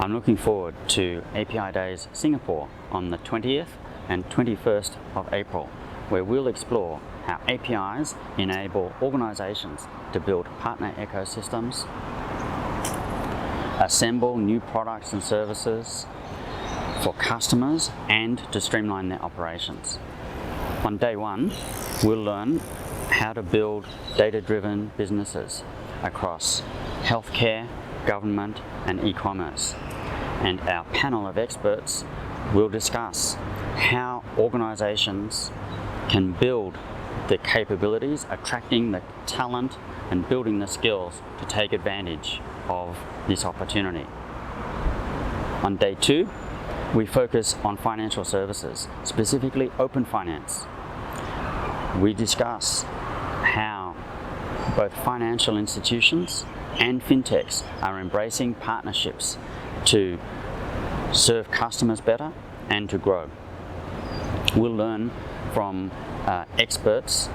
I'm looking forward to API Days Singapore on the 20th and 21st of April, where we'll explore how APIs enable organizations to build partner ecosystems, assemble new products and services for customers, and to streamline their operations. On day one, we'll learn how to build data-driven businesses across healthcare, government, and e-commerce. And our panel of experts will discuss how organizations can build the capabilities, attracting the talent and building the skills to take advantage of this opportunity. On day two, we focus on financial services, specifically open finance. We discuss how both financial institutions and fintechs are embracing partnerships to serve customers better and to grow. We'll learn from experts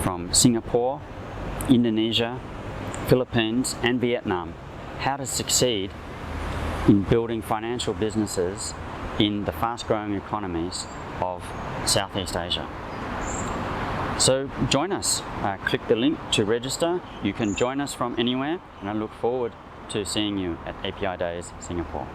from Singapore, Indonesia, Philippines, and Vietnam how to succeed in building financial businesses in the fast-growing economies of Southeast Asia. So join us, click the link to register. You can join us from anywhere, and I look forward to seeing you at API Days Singapore.